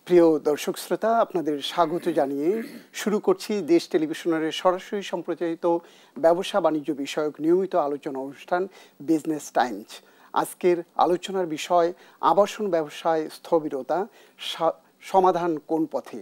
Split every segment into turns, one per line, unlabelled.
প্রিয় দর্শক শ্রোতা, আপনাদের স্বাগত জানিয়ে শুরু করছি দেশ টেলিভিশনের সরাসরি সম্প্রচারিত ব্যবসা বাণিজ্য বিষয়ক নিয়মিত আলোচনা অনুষ্ঠান বিজনেস টাইমস। আজকের আলোচনার বিষয় আবাসন ব্যবসায় স্থবিরতা, সমাধান কোন পথে।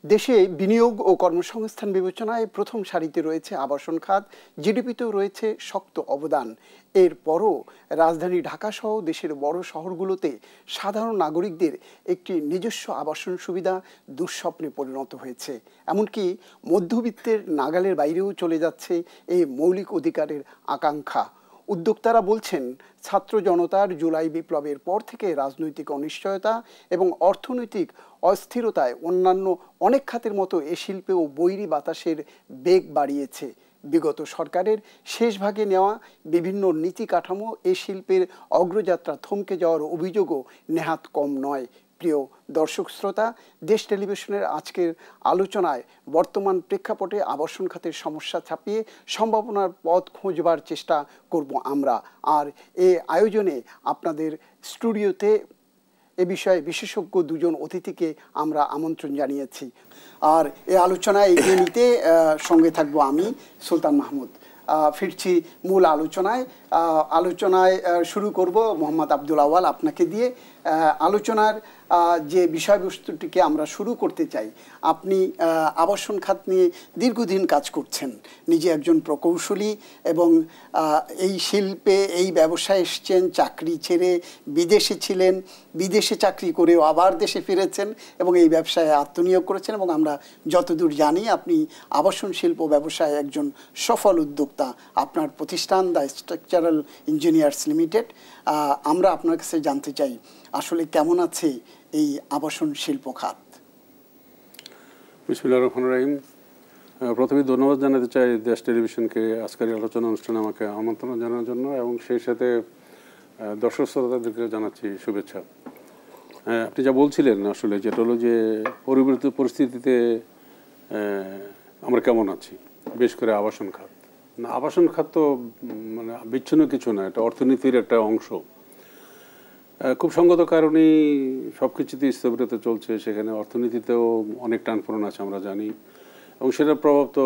দেশে বিনিয়োগ ও কর্মসংস্থান বিবেচনায় প্রথম সারিতে রয়েছে আবাসন খাত, জিডিপিতেও রয়েছে শক্ত অবদান। এরপরও রাজধানী ঢাকাসহ দেশের বড় শহরগুলোতে সাধারণ নাগরিকদের একটি নিজস্ব আবাসন সুবিধা দুঃস্বপ্নে পরিণত হয়েছে। এমনকি মধ্যবিত্তের নাগালের বাইরেও চলে যাচ্ছে এই মৌলিক অধিকারের আকাঙ্ক্ষা। উদ্যোক্তারা বলছেন, ছাত্র জনতার জুলাই বিপ্লবের পর থেকে রাজনৈতিক অনিশ্চয়তা এবং অর্থনৈতিক অস্থিরতায় অন্যান্য অনেক খাতের মতো এ শিল্পেও বৈরী বাতাসের বেগ বাড়িয়েছে। বিগত সরকারের শেষ ভাগে নেওয়া বিভিন্ন নীতি কাঠামো এ শিল্পের অগ্রযাত্রা থমকে যাওয়ার অভিযোগও নেহাত কম নয়। প্রিয় দর্শক শ্রোতা, দেশ টেলিভিশনের আজকের আলোচনায় বর্তমান প্রেক্ষাপটে আবাসন খাতের সমস্যা ছাপিয়ে সম্ভাবনার পথ খুঁজবার চেষ্টা করব আমরা। আর এ আয়োজনে আপনাদের স্টুডিওতে এ বিষয়ে বিশেষজ্ঞ দুজন অতিথিকে আমরা আমন্ত্রণ জানিয়েছি। আর এ আলোচনায় এগিয়ে নিতে সঙ্গে থাকবো আমি, সুলতান মাহমুদ। ফিরছি মূল আলোচনায় শুরু করব মোহাম্মদ আব্দুল আওয়াল আপনাকে দিয়ে। আলোচনার যে বিষয়বস্তুটিকে আমরা শুরু করতে চাই, আপনি আবাসন খাত নিয়ে দীর্ঘদিন কাজ করছেন, নিজে একজন প্রকৌশলী এবং এই শিল্পে এই ব্যবসায় এসছেন, চাকরি ছেড়ে বিদেশে ছিলেন, বিদেশে চাকরি করেও আবার দেশে ফিরেছেন এবং এই ব্যবসায় আত্মনিয়োগ করেছেন এবং আমরা যতদূর জানি আপনি আবাসন শিল্প ব্যবসায় একজন সফল উদ্যোক্তা। আপনার প্রতিষ্ঠান দ্য স্ট্রাকচারাল ইঞ্জিনিয়ার্স লিমিটেড। আমরা আপনার কাছে জানতে চাই, আসলে কেমন আছে এই আবাসন শিল্প খাত?
বিসমিল্লাহির রহমানির রহিম। প্রথমে ধন্যবাদ জানাতে চাই দেশ টেলিভিশনকে আজকের আলোচনা অনুষ্ঠানে আমাকে আমন্ত্রণ জানানোর জন্য, এবং সেই সাথে দর্শক শ্রোতাদেরকে জানাচ্ছি শুভেচ্ছা। আপনি যা বলছিলেন, আসলে যেটা হলো যে পরিবর্তিত পরিস্থিতিতে আমরা কেমন আছি, বিশেষ করে আবাসন খাত। না, আবাসন খাত তো মানে বিচ্ছিন্ন কিছু না, এটা অর্থনীতির একটা অংশ। খুব সঙ্গত কারণেই সব কিছুতেই স্থবিরতা চলছে, সেখানে অর্থনীতিতেও অনেক টানপোড়েন আছে আমরা জানি, এবং সেটার প্রভাব তো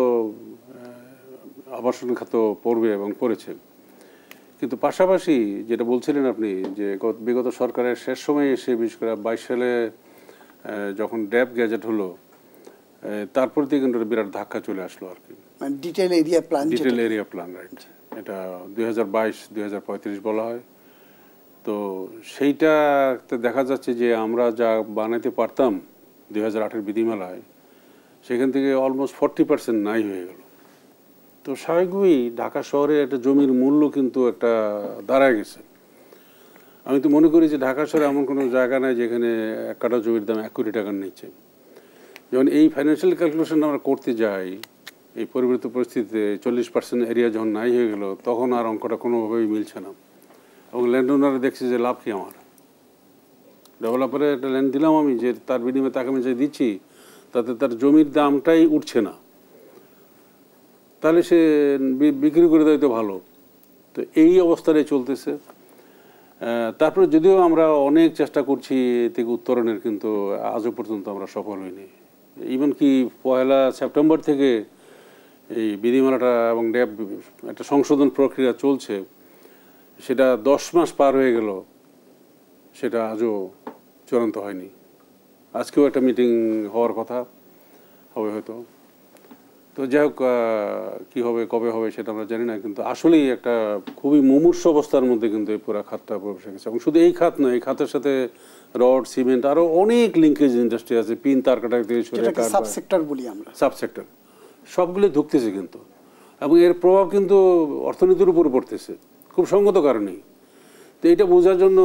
আবাসন খাত পড়বে এবং পড়েছে। কিন্তু পাশাপাশি যেটা বলছিলেন আপনি, যে বিগত সরকারের শেষ সময়ে এসে বিশেষ করে 22 সালে যখন ড্যাব গ্যাজেট হলো, তারপর থেকে কিন্তু বিরাট ধাক্কা চলে আসলো আর কি।
Detail area
plan, right. এটা 2022-2035 বলা হয়। তো সেইটাতে দেখা যাচ্ছে যে আমরা যা বানাইতে পারতাম 2008-এর বিধিমালায়, সেখান থেকে অলমোস্ট 40% নাই হয়ে গেল। তো স্বাভাবিকভাবেই ঢাকা শহরে একটা জমির মূল্য কিন্তু একটা দাঁড়ায় গেছে। আমি তো মনে করি যে ঢাকা শহরে এমন কোনো জায়গা নাই যেখানে 1 কাঠা জমির দাম 1 কোটি টাকার নিচে। যখন এই ফাইন্যান্সিয়াল ক্যালকুলেশন আমরা করতে যাই, এই পরিবর্তিত পরিস্থিতিতে 40% এরিয়া যখন নাই হয়ে গেল, তখন আর অঙ্কটা কোনোভাবেই মিলছে না। এবং ল্যান্ড ওনারা দেখছে যে লাভ কি আমার, ডেভেলপারে একটা ল্যান্ড দিলাম আমি, যে তার বিনিময়ে তাকে আমি যে দিচ্ছি তাতে তার জমির দামটাই উঠছে না, তাহলে সে বিক্রি করে দেয় তো ভালো। তো এই অবস্থাটাই চলতেছে। তারপরে যদিও আমরা অনেক চেষ্টা করছি থেকে উত্তরণের, কিন্তু আজও পর্যন্ত আমরা সফল হইনি। ইভেন কি 1 সেপ্টেম্বর থেকে এই বিধিমালাটা এবং ড্যাব একটা সংশোধন প্রক্রিয়া চলছে, সেটা 10 মাস পার হয়ে গেল, সেটা আজও চূড়ান্ত হয়নি। আজকেও একটা মিটিং হওয়ার কথা, হবে হয়তো। তো যাই হোক, কী হবে কবে হবে সেটা আমরা জানি না, কিন্তু আসলেই একটা খুবই মুমূর্ষু অবস্থার মধ্যে কিন্তু এই পুরো খাতটা প্রবেশ গেছে। এবং শুধু এই খাত নয়, এই খাতের সাথে রড, সিমেন্ট, আরও অনেক লিঙ্কেজ ইন্ডাস্ট্রি আছে, পিন তার কাটা থেকে
সাবসেক্টর বলি আমরা,
সাবসেক্টর, সবগুলো ঢুকতেছে কিন্তু, এবং এর প্রভাব কিন্তু অর্থনীতির উপরে পড়তেছে খুব সঙ্গত কারণেই। তো এটা বোঝার জন্য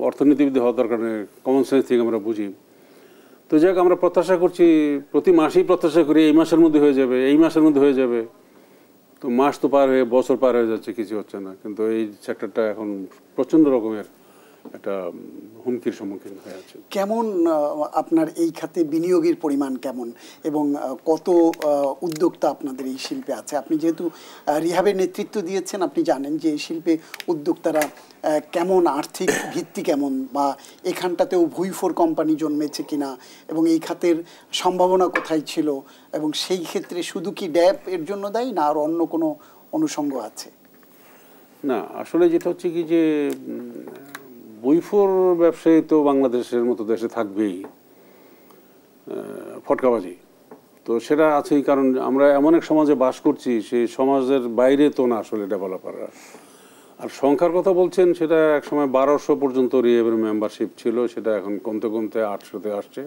অর্থনীতিবিদ হওয়ার দরকার নেই, কমন সেন্স থেকে আমরা বুঝি। তো যাক, আমরা প্রত্যাশা করছি, প্রতি মাসেই প্রত্যাশা করি এই মাসের মধ্যে হয়ে যাবে, এই মাসের মধ্যে হয়ে যাবে। তো মাস তো পার হয়ে, বছর পার হয়ে যাচ্ছে, কিছু হচ্ছে না। কিন্তু এই সেক্টরটা এখন প্রচণ্ড রকমের একটা হুমকির সম্মুখীন হয়ে আছে।
কেমন আপনার এই খাতে বিনিয়োগের পরিমাণ কেমন এবং কত উদ্যোক্তা আপনাদের এই শিল্পে আছে? আপনি যেহেতু রিহাবের নেতৃত্ব দিয়েছেন, আপনি জানেন যে এই শিল্পে উদ্যোক্তারা কেমন, আর্থিক ভিত্তি কেমন, বা এখানটাতেও ভুইফোর কোম্পানি জন্মেছে কিনা এবং এই খাতের সম্ভাবনা কোথায় ছিল, এবং সেই ক্ষেত্রে শুধু কি ড্যাপ এর জন্য দায়ী না আর অন্য কোনো অনুষঙ্গ আছে?
না, আসলে যেটা হচ্ছে কি যে বইফোর ব্যবসায়ী তো বাংলাদেশের মতো দেশে থাকবেই, ফটকাবাজি তো সেটা আছেই। কারণ আমরা এমন এক সমাজে বাস করছি, সেই সমাজের বাইরে তো না আসলে ডেভেলপাররা। আর সংখ্যার কথা বলছেন, সেটা একসময় 1200 পর্যন্ত রিহেবের মেম্বারশিপ ছিল, সেটা এখন কমতে কমতে 800-তে আসছে।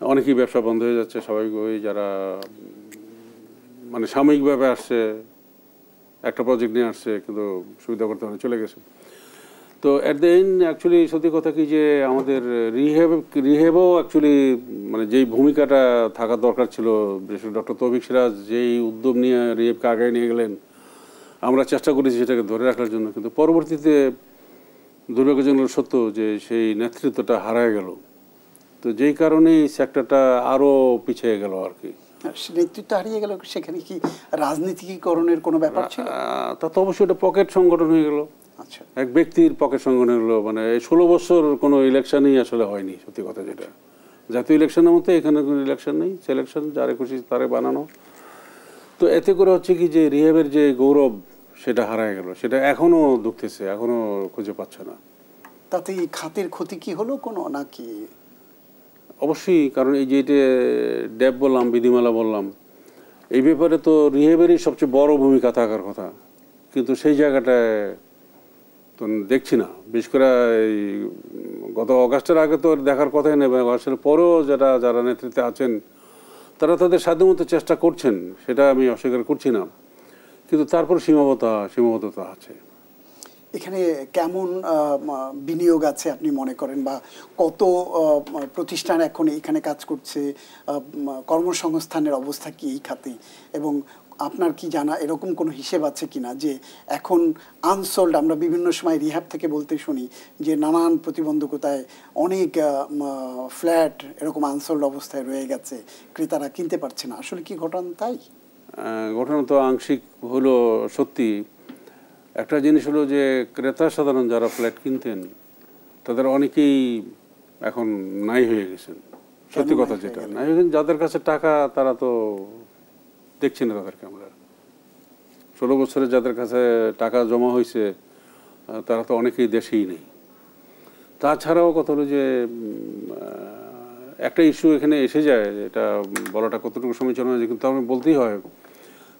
অনেকেই ব্যবসা বন্ধ হয়ে যাচ্ছে স্বাভাবিকভাবেই, যারা মানে সাময়িকভাবে আসছে, একটা প্রজেক্ট নিয়ে আসছে কিন্তু সুবিধা করতে হলে চলে গেছে। তো অ্যাট দ্য এন্ড অ্যাকচুয়ালি সত্যি কথা কি যে আমাদের রিহেবও অ্যাকচুয়ালি মানে যেই ভূমিকাটা থাকার দরকার ছিল, বিশেষ করে ডক্টর তৌফিক সিরাজ যেই উদ্যোগ নিয়ে রিহেবকে আগায় নিয়ে গেলেন, আমরা চেষ্টা করেছি সেটাকে ধরে রাখার জন্য, কিন্তু পরবর্তীতে দুর্ভাগ্যজনক সত্য যে সেই নেতৃত্বটা হারায় গেল। তো যেই কারণে এই সেক্টরটা আরও পিছিয়ে গেল আর কি।
নেতৃত্ব হারিয়ে গেল, সেখানে কি রাজনীতিকরণের কোনো ব্যাপার ছিল?
তা তো অবশ্যই এটা পকেট সংগঠন হয়ে গেল,
আচ্ছা,
এক ব্যক্তির পকেট সংগঠন হলো। মানে 16 বছর কোনো ইলেকশনই আসলে হয়নি সত্যি কথা যেটা। জাতীয় ইলেকশনের মতো এখানে কোনো ইলেকশন নেই, সিলেকশন যারে খুশি তারে বানানো। তো এতে করে হচ্ছে কি যে রিহেবের যে গৌরব সেটা হারায় গেল, সেটা এখনো দুঃখতেছে, এখনো খুঁজে পাচ্ছে না।
তাতে এই খাতের ক্ষতি কি হলো কোনো নাকি?
অবশ্যই, কারণ এই যে এটা ড্যাব বললাম, বিধিমালা বললাম, এই ব্যাপারে তো রিহেবেরই সবচেয়ে বড় ভূমিকা থাকার কথা, কিন্তু সেই জায়গাটায় তো দেখছি না। বিশেষ করে এই গত অগাস্টের আগে তো দেখার কথাই নেই, অগাস্টের পরেও যারা নেতৃত্বে আছেন তারা তাদের সাধ্যমতো চেষ্টা করছেন, সেটা আমি অস্বীকার করছি না, কিন্তু তারপর সীমাবদ্ধতা আছে।
এখানে কেমন বিনিয়োগ আছে আপনি মনে করেন, বা কত প্রতিষ্ঠান এখন এখানে কাজ করছে, কর্মসংস্থানের অবস্থা কি এই খাতে, এবং আপনার কি জানা এরকম কোনো হিসেব আছে কিনা যে এখন আনসোল্ড, আমরা বিভিন্ন সময় রিহ্যাব থেকে বলতে শুনি যে নানান প্রতিবন্ধকতায় অনেক ফ্ল্যাট এরকম আনসোল্ড অবস্থায় রয়ে গেছে, ক্রেতারা কিনতে পারছে না, আসলে কি ঘটনা তাই?
ঘটনা তো আংশিক হলো সত্যি। একটা জিনিস হলো যে ক্রেতা সাধারণ যারা ফ্ল্যাট কিনতেন তাদের অনেকেই এখন নাই হয়ে গেছেন, সত্যি কথা যেটা। নাই হয়ে গেছেন যাদের কাছে টাকা, তারা তো দেখছি না তাদেরকে আমরা। 16 বছরে যাদের কাছে টাকা জমা হয়েছে তারা তো অনেকেই দেশেই নেই। তাছাড়াও কথা হলো যে একটা ইস্যু এখানে এসে যায়, এটা বলাটা কতটুকু সমীচীন হয়, কিন্তু আমি বলতেই হয়,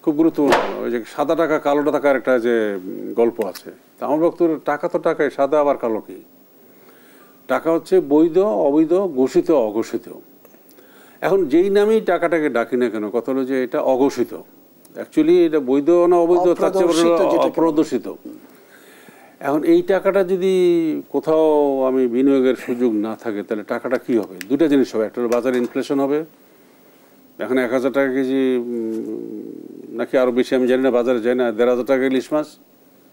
খুব গুরুত্বপূর্ণ। ওই যে সাদা টাকা কালো টাকার একটা যে গল্প আছে, তা আমার বক্তব্য টাকা তো টাকাই, সাদা আবার কালো কি? টাকা হচ্ছে বৈধ, অবৈধ, ঘোষিত, অঘোষিত। এখন যেই নামেই টাকাটাকে ডাকি না কেন, কথা হলো যে এটা অঘোষিত, অ্যাকচুয়ালি এটা বৈধ না অবৈধ থাকছে অপ্রদর্শিত। এখন এই টাকাটা যদি কোথাও আমি বিনিয়োগের সুযোগ না থাকে, তাহলে টাকাটা কি হবে? দুটা জিনিস হবে, একটা হলো বাজারে ইনফ্লেশন হবে। এখন 1000 টাকা কেজি নাকি আরো বেশি আমি জানি না, বাজারে যাই না, 1500 টাকা ইলিশ মাছ,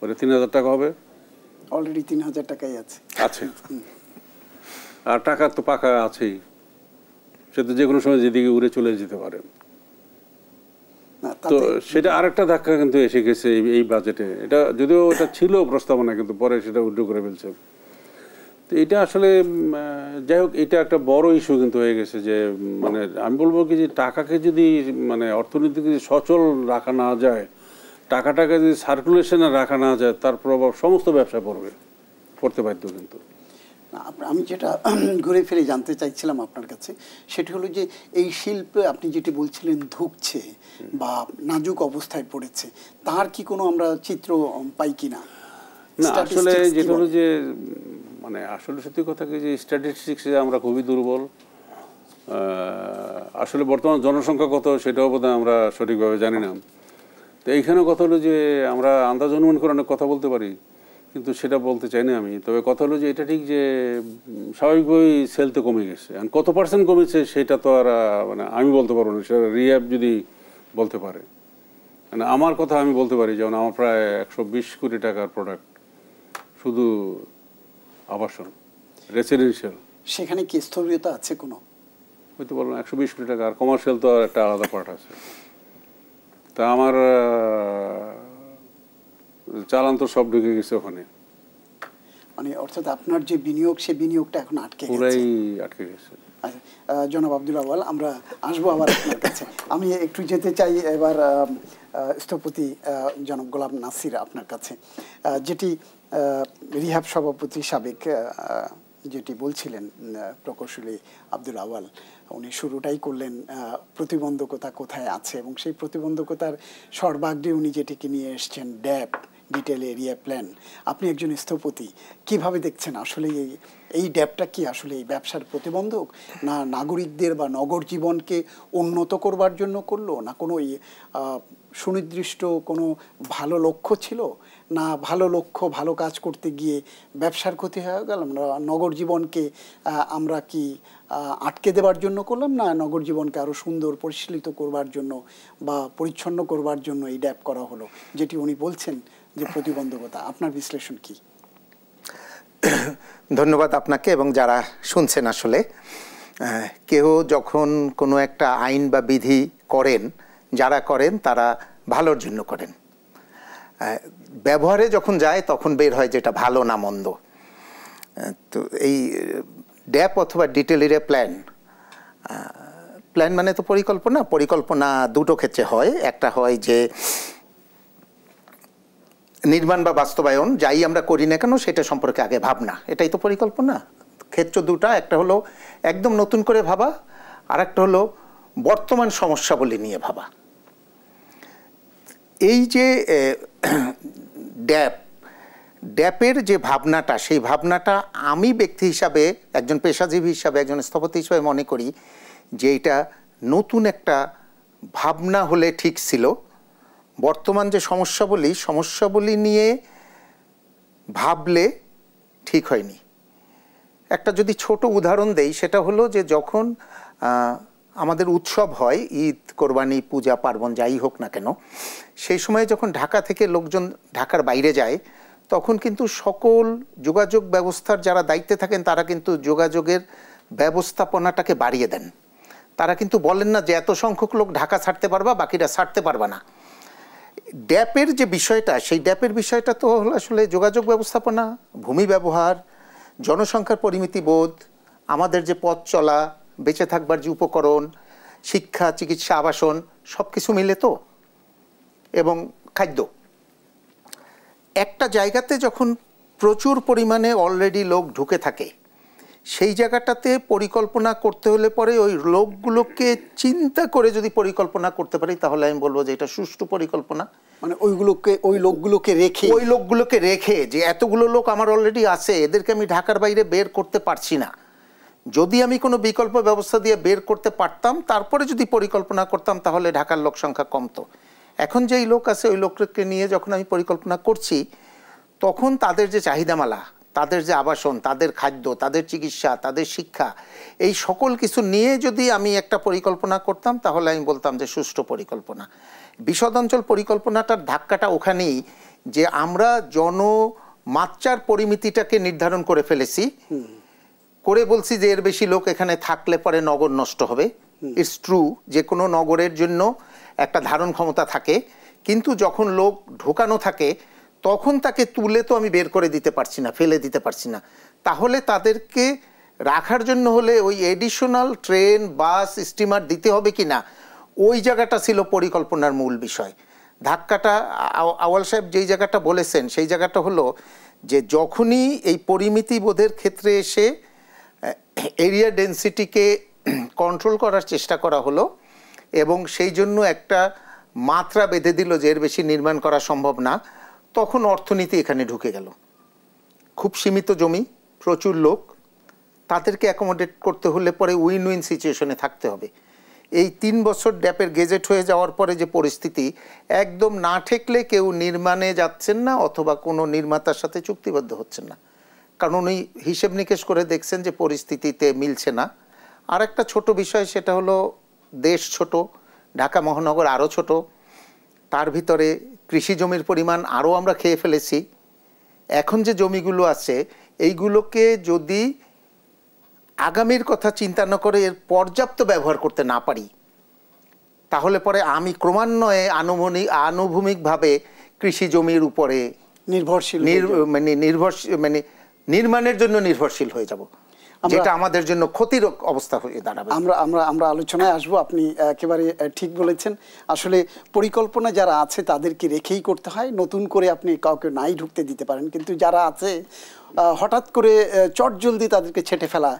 ওটা 3000 টাকা হবে।
অলরেডি 3000 টাকাই আছে।
আর টাকা তো পাকা আছেই, সে তো যে কোনো সময় যেদিকে উড়ে চলে যেতে পারে। তো সেটা আরেকটা ধাক্কা কিন্তু এসে গেছে এই বাজেটে। এটা যদিও এটা ছিল প্রস্তাবনা, কিন্তু পরে সেটা উইথড্র করে ফেলছে। তো এটা আসলে যাই হোক, এটা একটা বড় ইস্যু কিন্তু হয়ে গেছে যে মানে আমি বলবো কি যে টাকাকে যদি মানে অর্থনীতিকে সচল রাখা না যায়, টাকাটাকে যদি সার্কুলেশনে রাখা না যায়, তার প্রভাব সমস্ত ব্যবসায় পড়তে বাধ্য। কিন্তু
আমি যেটা ঘুরে ফিরে জানতে চাইছিলাম আপনার কাছে, সেটা হলো যে এই শিল্পে আপনি যেটি বলছিলেন ধুঁকছে বা নাজুক অবস্থায় পড়েছে, তার কি কোনো আমরা চিত্র পাই কিনা?
না, আসলে যেটা হলো যে মানে আসলে সত্যি কথা কি যে স্ট্যাটিস্টিক্সে আমরা খুবই দুর্বল। আসলে বর্তমান জনসংখ্যা কত সেটাও বোধহয় আমরা সঠিকভাবে জানি না। তো এইখানে কথা হলো যে আমরা আন্দাজ অনুমান করে অনেক কথা বলতে পারি, কিন্তু সেটা বলতে চাই না আমি। তবে কথা হলো যে এটা ঠিক যে স্বাভাবিকভাবেই সেল তো কমে গেছে, আর কত পার্সেন্ট কমেছে সেটা তো আর মানে আমি বলতে পারবো না, সেটা রিহ্যাব যদি বলতে পারে। মানে আমার কথা আমি বলতে পারি, যেমন আমার প্রায় 120 কোটি টাকার প্রোডাক্ট শুধু আবাসন, রেসিডেন্সিয়াল।
সেখানে কি স্থবিরতা আছে কোনো?
হয়তো বললাম 120 কোটি টাকা, আর কমার্শিয়াল তো একটা আলাদা পার্ট আছে। তা আমার চালান তো সব ঢুকে গেছে ওখানে,
মানে অর্থাৎ আপনার যে বিনিয়োগ, সে বিনিয়োগটা এখন আটকে গেছে,
পুরাই আটকে গেছে।
আচ্ছা, জনাব আব্দুল আউয়াল, আমরা আসবো আবার আপনার কাছে। আমি একটু যেতে চাই এবার স্থপতি জনাব গোলাম নাসির আপনার কাছে, যেটি রিহাব সভাপতি সাবেক যেটি বলছিলেন প্রকৌশলী আব্দুল আউয়াল, উনি শুরুটাই করলেন প্রতিবন্ধকতা কোথায় আছে, এবং সেই প্রতিবন্ধকতার সর্বাগ্রে উনি যেটিকে নিয়ে এসছেন ড্যাপ, ডিটেল এরিয়া প্ল্যান। আপনি একজন স্থপতি, কিভাবে দেখছেন আসলে এই ড্যাপটা কি আসলে এই ব্যবসার প্রতিবন্ধক, না নাগরিকদের বা নগর জীবনকে উন্নত করবার জন্য করলো, না কোনো সুনির্দিষ্ট কোনো ভালো লক্ষ্য ছিল, না ভালো লক্ষ্য ভালো কাজ করতে গিয়ে ব্যবসার ক্ষতি হয়ে গেল, নগর জীবনকে আমরা কি আটকে দেওয়ার জন্য করলাম, না নগর জীবনকে আরও সুন্দর পরিশীলিত করবার জন্য বা পরিচ্ছন্ন করবার জন্য এই ড্যাপ করা হলো, যেটি উনি বলছেন যে প্রতিবন্ধকতা? আপনার বিশ্লেষণ কি?
ধন্যবাদ আপনাকে এবং যারা শুনছেন। আসলে কেউ যখন কোনো একটা আইন বা বিধি করেন, যারা করেন তারা ভালোর জন্য করেন। ব্যবহারে যখন যায় তখন বের হয় যেটা ভালো না মন্দ। তো এই ড্যাপ অথবা ডিটেল এরিয়া প্ল্যান, প্ল্যান মানে তো পরিকল্পনা। পরিকল্পনা দুটো ক্ষেত্রে হয়, একটা হয় যে নির্মাণ বা বাস্তবায়ন, যাই আমরা করি না কেন সেটা সম্পর্কে আগে ভাবনা, এটাই তো পরিকল্পনা। ক্ষেত্র দুটা, একটা হলো একদম নতুন করে ভাবা, আর একটা হলো বর্তমান সমস্যাবলী নিয়ে ভাবা। এই যে ড্যাপের যে ভাবনাটা, সেই ভাবনাটা আমি ব্যক্তি হিসাবে, একজন পেশাজীবী হিসাবে, একজন স্থপতি হিসাবে মনে করি যে এটা নতুন একটা ভাবনা হলে ঠিক ছিল। বর্তমান যে সমস্যাবলী নিয়ে ভাবলে ঠিক হয়নি। একটা যদি ছোট উদাহরণ দেই, সেটা হলো যে যখন আমাদের উৎসব হয়, ঈদ, কোরবানি, পূজা পার্বণ যাই হোক না কেন, সেই সময় যখন ঢাকা থেকে লোকজন ঢাকার বাইরে যায়, তখন কিন্তু সকল যোগাযোগ ব্যবস্থার যারা দায়িত্বে থাকেন তারা কিন্তু যোগাযোগের ব্যবস্থাপনাটাকে বাড়িয়ে দেন। তারা কিন্তু বলেন না যে এত সংখ্যক লোক ঢাকা ছাড়তে পারবা, বাকিরা ছাড়তে পারবা না। ড্যাপের যে বিষয়টা, সেই ড্যাপের বিষয়টা তো হলো আসলে যোগাযোগ ব্যবস্থাপনা, ভূমি ব্যবহার, জনসংখ্যার পরিমিতি বোধ, আমাদের যে পথ চলা, বেঁচে থাকবার যে উপকরণ, শিক্ষা, চিকিৎসা, আবাসন, সব কিছু মিলে তো, এবং খাদ্য। একটা জায়গাতে যখন প্রচুর পরিমাণে অলরেডি লোক ঢুকে থাকে, সেই জায়গাটাতে পরিকল্পনা করতে হলে পরে ওই লোকগুলোকে চিন্তা করে যদি পরিকল্পনা করতে পারি, তাহলে আমি বলবো যে এটা সুষ্ঠু পরিকল্পনা। মানে ওই লোকগুলোকে রেখে যে এতগুলো লোক আমার অলরেডি আছে, এদেরকে আমি ঢাকার বাইরে বের করতে পারছি না, যদি আমি কোনো বিকল্প ব্যবস্থা দিয়ে বের করতে পারতাম, তারপরে যদি পরিকল্পনা করতাম, তাহলে ঢাকার লোক সংখ্যা কমতো। এখন যেই লোক আছে ওই লোককে নিয়ে যখন আমি পরিকল্পনা করছি, তখন তাদের যে চাহিদামালা, তাদের যে আবাসন, তাদের খাদ্য, তাদের চিকিৎসা, তাদের শিক্ষা, এই সকল কিছু নিয়ে যদি আমি একটা পরিকল্পনা করতাম, তাহলে আমি বলতাম যে সুষ্ঠু পরিকল্পনা। বিশদ অঞ্চল পরিকল্পনাটার ধাক্কাটা ওখানেই যে আমরা জনমাত্রার পরিমিতিটাকে নির্ধারণ করে ফেলেছি, করে বলছি যে এর বেশি লোক এখানে থাকলে পরে নগর নষ্ট হবে। ইটস ট্রু, যে কোনো নগরের জন্য একটা ধারণ ক্ষমতা থাকে, কিন্তু যখন লোক ঢোকানো থাকে তখন তাকে তুলে তো আমি বের করে দিতে পারছি না, ফেলে দিতে পারছি না। তাহলে তাদেরকে রাখার জন্য হলে ওই এডিশনাল ট্রেন, বাস, স্টিমার দিতে হবে কি না, ওই জায়গাটা ছিল পরিকল্পনার মূল বিষয়। ধাক্কাটা আউয়াল সাহেব যেই জায়গাটা বলেছেন, সেই জায়গাটা হলো যে যখনই এই পরিমিতি বোধের ক্ষেত্রে এসে এরিয়া ডেন্সিটিকে কন্ট্রোল করার চেষ্টা করা হলো, এবং সেই জন্য একটা মাত্রা বেঁধে দিল যে এর বেশি নির্মাণ করা সম্ভব না, তখন অর্থনীতি এখানে ঢুকে গেল। খুব সীমিত জমি, প্রচুর লোক, তাদেরকে অ্যাকোমোডেট করতে হলে পরে উইন উইন সিচুয়েশনে থাকতে হবে। এই 3 বছর ড্যাপের গেজেট হয়ে যাওয়ার পরে যে পরিস্থিতি, একদম না ঠেকলে কেউ নির্মাণে যাচ্ছেন না, অথবা কোনো নির্মাতার সাথে চুক্তিবদ্ধ হচ্ছেন না, কারণ উনি হিসেব নিকেশ করে দেখছেন যে পরিস্থিতিতে মিলছে না। আর একটা ছোট বিষয়, সেটা হলো দেশ ছোট, ঢাকা মহানগর আরও ছোট, তার ভিতরে কৃষি জমির পরিমাণ আরও আমরা খেয়ে ফেলেছি। এখন যে জমিগুলো আছে, এইগুলোকে যদি আগামীর কথা চিন্তা না করে এর পর্যাপ্ত ব্যবহার করতে না পারি, তাহলে পরে আমি ক্রমান্বয়ে আনুভূমিকভাবে কৃষি জমির উপরে নির্মাণের জন্য নির্ভরশীল হয়ে যাব, যেটা আমাদের জন্য ক্ষতির অবস্থা হয়ে দাঁড়াবে।
আমরা আলোচনায় আসবো। আপনি একেবারে ঠিক বলেছেন। আসলে পরিকল্পনা যারা আছে তাদেরকে রেখেই করতে হয়, নতুন করে আপনি কাউকে নাই ঢুকতে দিতে পারেন, কিন্তু যারা আছে হঠাৎ করে চটজলদি তাদেরকে ছেঁটে ফেলা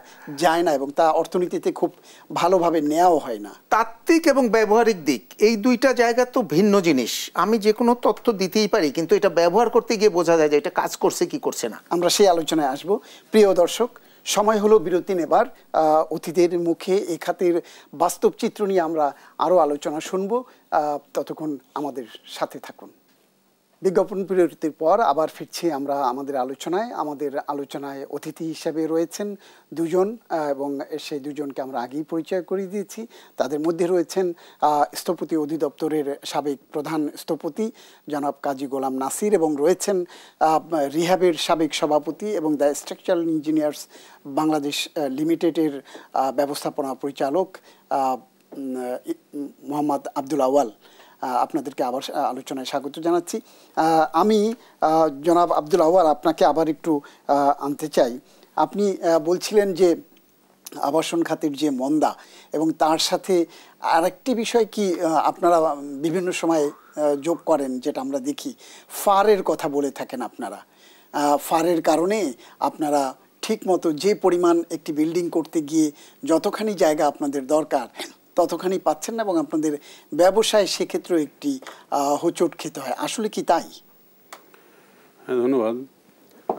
যায় না, এবং তা অর্থনীতিতে খুব ভালোভাবে নেওয়াও হয় না।
তাত্ত্বিক এবং ব্যবহারিক দিক এই দুইটা জায়গা তো ভিন্ন জিনিস। আমি যে কোনো তথ্য দিতেই পারি, কিন্তু এটা ব্যবহার করতে গিয়ে বোঝা যায় যে এটা কাজ করছে কি করছে না। আমরা
সেই আলোচনায় আসব। প্রিয় দর্শক, সময় হলো বিরতি নেবার। অতিথিদের মুখে এ খাতের বাস্তব চিত্র নিয়ে আমরা আরও আলোচনা শুনব। ততক্ষণ আমাদের সাথে থাকুন। বিজ্ঞাপন বিরতির পর আবার ফিরছি আমরা আমাদের আলোচনায় অতিথি হিসেবে রয়েছেন দুজন, এবং সেই দুজনকে আমরা আগেই পরিচয় করিয়ে দিয়েছি। তাদের মধ্যে রয়েছেন স্থপতি অধিদপ্তরের সাবেক প্রধান স্থপতি জনাব কাজী গোলাম নাসির, এবং রয়েছেন রিহ্যাবের সাবেক সভাপতি এবং দ্য স্ট্রাকচারাল ইঞ্জিনিয়ার্স বাংলাদেশ লিমিটেডের ব্যবস্থাপনা পরিচালক মোহাম্মদ আব্দুল আউয়াল। আপনাদেরকে আবার আলোচনায় স্বাগত জানাচ্ছি। আমি জনাব আব্দুল আউয়াল আপনাকে আবার একটু আনতে চাই। আপনি বলছিলেন যে আবাসন খাতের যে মন্দা, এবং তার সাথে আরেকটি বিষয় কি আপনারা বিভিন্ন সময় যোগ করেন, যেটা আমরা দেখি, ফারের কথা বলে থাকেন আপনারা। ফারের কারণে আপনারা ঠিকমতো যে পরিমাণ একটি বিল্ডিং করতে গিয়ে যতখানি জায়গা আপনাদের দরকার ততখানি পাচ্ছেন না, এবং আপনাদের ব্যবসায় সেক্ষেত্রেও একটি হোঁচট খেতে হয়। আসলে কি তাই?
হ্যাঁ, ধন্যবাদ।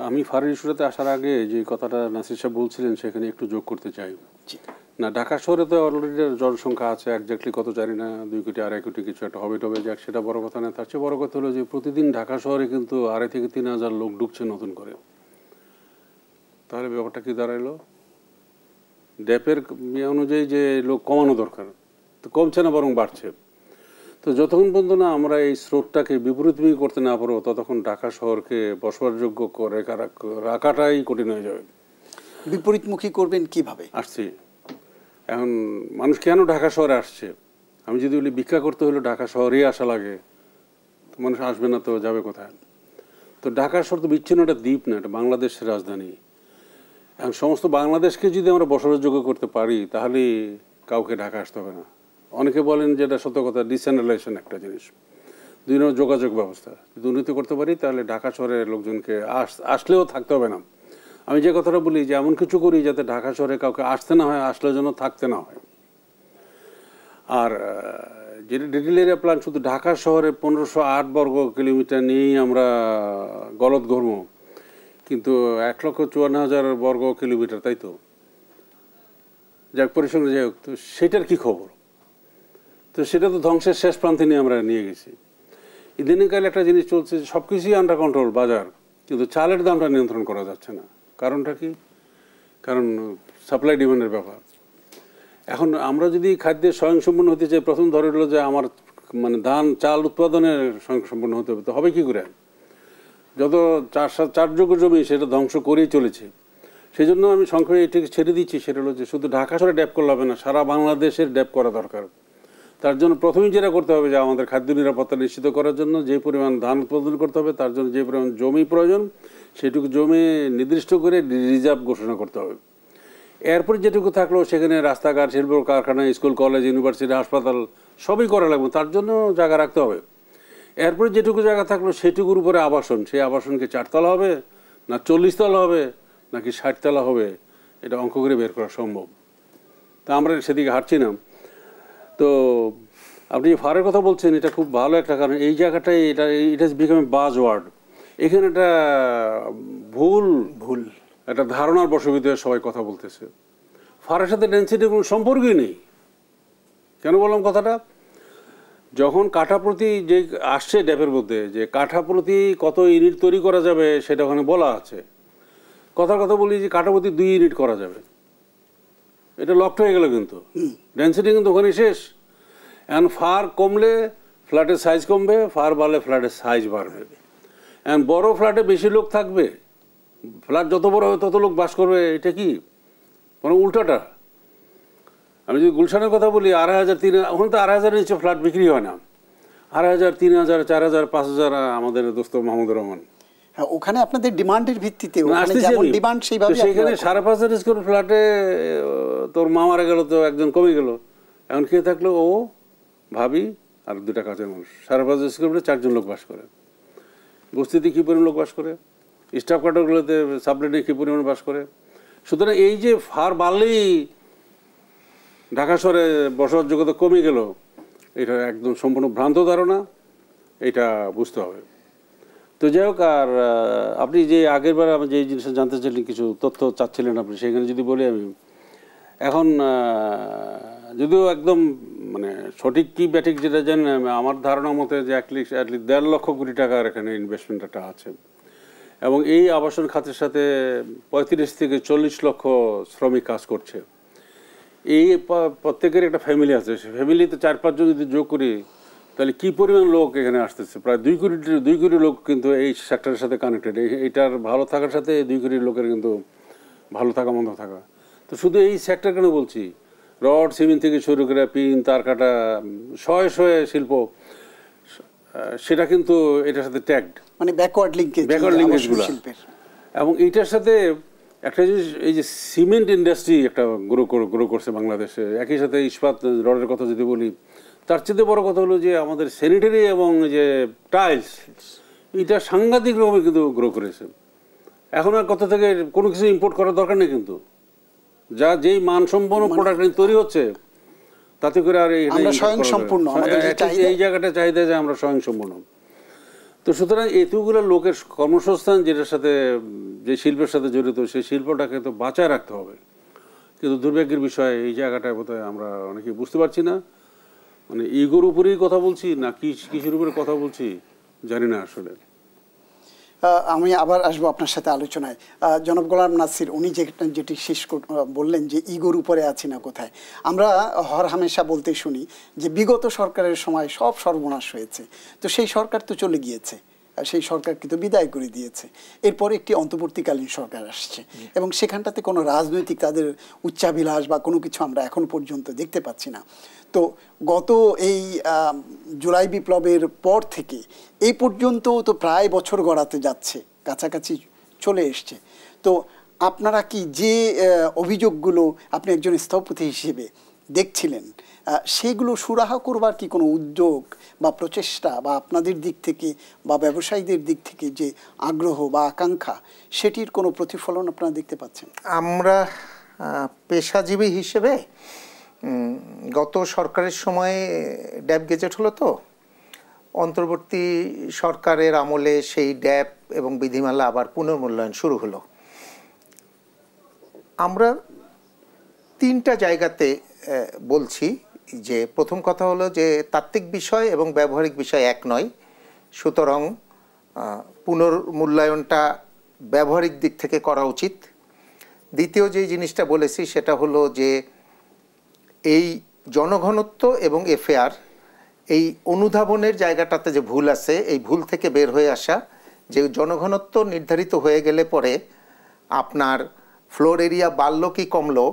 আমি ফারের ইস্যুটাতে আসার আগে যে কথাটা নাসির সাহেব বলছিলেন সেখানে একটু যোগ করতে চাই। না, ঢাকা শহরে তো অলরেডি জনসংখ্যা আছে, একজাক্টলি কত জানি না, 2 কোটি 2.5 কোটি কিছু একটা হবে, টবে যাক, সেটা বড় কথা না। তার চেয়ে বড় কথা হলো যে প্রতিদিন ঢাকা শহরে কিন্তু 2,500 থেকে 3,000 লোক ঢুকছে নতুন করে। তাহলে ব্যাপারটা কি দাঁড়াইলো? ড্যাপের অনুযায়ী যে লোক কমানো দরকার, তো কমছে না, বরং বাড়ছে। তো যতক্ষণ পর্যন্ত না আমরা এই স্রোতটাকে বিপরীতমুখী করতে না পারবো, ততক্ষণ ঢাকা শহরকে বসবাসযোগ্য করে রাখাটাই কঠিন হয়ে যাবে।
বিপরীতমুখী করবেন কিভাবে?
আসছি এখন, মানুষ কেন ঢাকা শহরে আসছে? আমি যদি বলি ভিক্ষা করতে হলে ঢাকা শহরেই আসা লাগে, তো মানুষ আসবে না, তো যাবে কোথায়? তো ঢাকা শহর তো বিচ্ছিন্ন একটা দ্বীপ না, এটা বাংলাদেশের রাজধানী। এখন সমস্ত বাংলাদেশকে যদি আমরা বসবাসযোগ্য করতে পারি, তাহলে কাউকে ঢাকা আসতে হবে না। অনেকে বলেন যে এটা সত্য কথা, ডিসেন্ট্রালাইজেশন একটা জিনিস, 2 নম্বর যোগাযোগ ব্যবস্থা যদি উন্নতি করতে পারি, তাহলে ঢাকা শহরের লোকজনকে আসলেও থাকতে হবে না। আমি যে কথাটা বলি যে এমন কিছু করি যাতে ঢাকা শহরে কাউকে আসতে না হয়, আসলে যেন থাকতে না হয়। আর যেটা ডিটেল এরিয়া প্ল্যান, শুধু ঢাকা শহরে 1508 বর্গ কিলোমিটার নিয়েই আমরা গলদ ঘর্ম, কিন্তু 1,54,000 বর্গ কিলোমিটার, তাই তো? যাক, পরিসংখ্যান যাই হোক, তো সেটার কি খবর? তো সেটা তো ধ্বংসের শেষ প্রান্তে নিয়ে আমরা নিয়ে গেছি। ইদানিংকালে একটা জিনিস চলছে, সব কিছুই আন্ডার কন্ট্রোল বাজার, কিন্তু চালের দামটা নিয়ন্ত্রণ করা যাচ্ছে না। কারণটা কি? কারণ সাপ্লাই ডিমান্ডের ব্যাপার। এখন আমরা যদি খাদ্যের স্বয়ংসম্পূর্ণ হতে চাই, প্রথম ধরে হলো যে আমার ধান চাল উৎপাদনের স্বয়ংসম্পূর্ণ হতে হবে। তো হবে কি করে? যত চাষযোগ্য জমি সেটা ধ্বংস করেই চলেছে। সেই জন্য আমি সংক্ষেপে এটাকে ছেড়ে দিচ্ছি। সেটা হলো যে শুধু ঢাকা শহরে ড্যাপ করলে হবে না, সারা বাংলাদেশের ড্যাপ করা দরকার। তার জন্য প্রথমেই যেটা করতে হবে যে আমাদের খাদ্য নিরাপত্তা নিশ্চিত করার জন্য যে পরিমাণ ধান উৎপাদন করতে হবে, তার জন্য যে পরিমাণ জমি প্রয়োজন, সেটুকু জমি নির্দিষ্ট করে রিজার্ভ ঘোষণা করতে হবে। এরপর যেটুকু থাকলো সেখানে রাস্তাঘাট, শিল্প কারখানা, স্কুল, কলেজ, ইউনিভার্সিটি, হাসপাতাল সবই করা লাগবে, তার জন্য জায়গা রাখতে হবে। এরপরে যেটুকু জায়গা থাকলো সেটুকুর উপরে আবাসন, সেই আবাসনকে 4 তলা হবে না 40 তলা হবে নাকি 60 তলা হবে, এটা অঙ্ক করে বের করা সম্ভব। তা আমরা সেদিকে হাঁটছি না। তো আপনি যে ফারের কথা বলছেন, এটা খুব ভালো একটা কারণ। এই জায়গাটায় ইট হ্যাজ বিকাম এ বাজ ওয়ার্ড। এখানে একটা ভুল একটা ধারণার বশবর্তী হয়ে সবাই কথা বলতেছে। ফারের সাথে ডেনসিটির কোনো সম্পর্কই নেই। কেন বললাম কথাটা? যখন কাঠা প্রতি যে আসছে ড্যাপের মধ্যে, যে কাঠা প্রতি কত ইউনিট তৈরি করা যাবে সেটা ওখানে বলা আছে। কথার কথা বলি যে কাঠা প্রতি 2 ইউনিট করা যাবে, এটা লকড হয়ে গেল, কিন্তু ডেনসিটি কিন্তু ওখানে শেষ। এখন ফার কমলে ফ্ল্যাটের সাইজ কমবে, ফার বাড়লে ফ্ল্যাটের সাইজ বাড়বে। এখন বড় ফ্ল্যাটে বেশি লোক থাকবে, ফ্ল্যাট যত বড় হবে তত লোক বাস করবে, এটা কি মানে উল্টাটা। আমি যদি গুলশানের কথা বলি, 2,500 ওখানে তো 2,500-এর নিচে ফ্ল্যাট বিক্রি হয় না। 2,500, 3,000, 4,000, 5,000 আমাদের দোস্ত মাহমুদুর রহমান।
হ্যাঁ, ওখানে আপনাদের ডিমান্ডের ভিত্তিতে যেমন ডিমান্ড সেইভাবে
সেখানে 5,500 স্কোয়ার ফ্ল্যাটে তোর মা মারা গেল তো একজন কমে গেল, এখন কে থাকলো? ও, ভাবি আর 2টা কাজের মানুষ। 5,500 স্কোয়ার ফ্ল্যাটে 4 জন লোক বাস করে। বস্তিতে কী পরিমাণ লোক বাস করে, স্টাফ কোয়ার্টারগুলোতে সাবলেটে কী পরিমাণ বাস করে। সুতরাং এই যে ফার বাড়লেই ঢাকা শহরে বসবাসযোগ্যতা কমে গেল, এটা একদম সম্পূর্ণ ভ্রান্ত ধারণা, এটা বুঝতে হবে। তো যাই হোক, আর আপনি যে আগের বার আমি যে জিনিসটা জানতে চাইলেন, কিছু তথ্য চাচ্ছিলেন আপনি, সেখানে যদি বলি আমি এখন, যদিও একদম মানে সঠিক কি ব্যাঠিক যেটা জানেন, আমার ধারণা মতে যে অ্যাটলিস্ট 1.5 লক্ষ কোটি টাকার এখানে ইনভেস্টমেন্ট একটা আছে, এবং এই আবাসন খাতের সাথে 35 থেকে 40 লক্ষ শ্রমিক কাজ করছে। এই প্রত্যেকের একটা ফ্যামিলি আছে, সে ফ্যামিলিতে 4-5 জন যদি যোগ করি তাহলে কী পরিমাণ লোক এখানে আসতেছে। প্রায় 2 কোটি লোক কিন্তু এই সেক্টরের সাথে কানেক্টেড। এইটার ভালো থাকার সাথে 2 কোটি লোকের কিন্তু ভালো থাকা মন্দ থাকা। তো শুধু এই সেক্টর কেন বলছি, রড সিমেন্ট থেকে শুরু করে পিন তার কাটা শয়ে শয়ে শিল্প, সেটা কিন্তু এটার সাথে ট্যাগড,
মানে ব্যাকওয়ার্ড
লিঙ্কেজগুলো। এবং এইটার সাথে একটা জিনিস, এই যে সিমেন্ট ইন্ডাস্ট্রি একটা গ্রো করছে বাংলাদেশে, একই সাথে ইস্পাত রডের কথা যদি বলি, তার চেয়ে বড় কথা হলো যে আমাদের স্যানিটারি এবং যে টাইলস, এটা সাংঘাতিক রকমের কিন্তু গ্রো করেছে। এখন আর কোথা থেকে কোনো কিছু ইম্পোর্ট করার দরকার নেই, কিন্তু যা যেই মানসম্পন্ন প্রোডাক্ট তৈরি হচ্ছে তাতে করে আর এই জায়গাটা চাহিদা যে আমরা স্বয়ংসম্পূর্ণ। তো সুতরাং এতগুলো লোকের কর্মসংস্থান, যেটার সাথে যে শিল্পের সাথে জড়িত, সেই শিল্পটাকে তো বাঁচায় রাখতে হবে। কিন্তু দুর্ভাগ্যের বিষয় এই জায়গাটায় বোধহয় আমরা অনেকে বুঝতে পারছি না। মানে ইগোর উপরেই কথা বলছি না কিসের উপরে কথা বলছি জানি না আসলে।
আমি আবার আসবো আপনার সাথে আলোচনায়। জনাব গোলাম নাসির, উনি যেটি শেষ বললেন যে ইগোর উপরে আছি না কোথায়, আমরা হর হামেশা বলতে শুনি যে বিগত সরকারের সময় সব সর্বনাশ হয়েছে। তো সেই সরকার তো চলে গিয়েছে, সেই সরকারকে তো বিদায় করে দিয়েছে। এরপরে একটি অন্তর্বর্তীকালীন সরকার আসছে, এবং সেখানটাতে কোনো রাজনৈতিক তাদের উচ্চাভিলাষ বা কোনো কিছু আমরা এখন পর্যন্ত দেখতে পাচ্ছি না। তো গত এই জুলাই বিপ্লবের পর থেকে এই পর্যন্ত তো প্রায় বছর গড়াতে যাচ্ছে, কাছাকাছি চলে এসছে। তো আপনারা কি যে অভিযোগগুলো আপনি একজন স্থপতি হিসেবে দেখছিলেন, সেগুলো সুরাহা করবার কি কোনো উদ্যোগ বা প্রচেষ্টা বা আপনাদের দিক থেকে বা ব্যবসায়ীদের দিক থেকে যে আগ্রহ বা আকাঙ্ক্ষা, সেটির কোনো প্রতিফলন আপনারা দেখতে পাচ্ছেন?
আমরা পেশাজীবী হিসেবে গত সরকারের সময়ে ড্যাব গেজেট হলো, তো অন্তর্বর্তী সরকারের আমলে সেই ড্যাব এবং বিধিমালা আবার পুনর্মূল্যায়ন শুরু হলো। আমরা 3টা জায়গাতে বলছি যে প্রথম কথা হলো যে তাত্ত্বিক বিষয় এবং ব্যবহারিক বিষয় এক নয়, সুতরাং পুনর্মূল্যায়নটা ব্যবহারিক দিক থেকে করা উচিত। দ্বিতীয় যে জিনিসটা বলেছি সেটা হলো যে এই জনঘনত্ব এবং এফএআর, এই অনুধাবনের জায়গাটাতে যে ভুল আছে, এই ভুল থেকে বের হয়ে আসা, যে জনঘনত্ব নির্ধারিত হয়ে গেলে পরে আপনার ফ্লোর এরিয়া বাড়লো কি কমলো,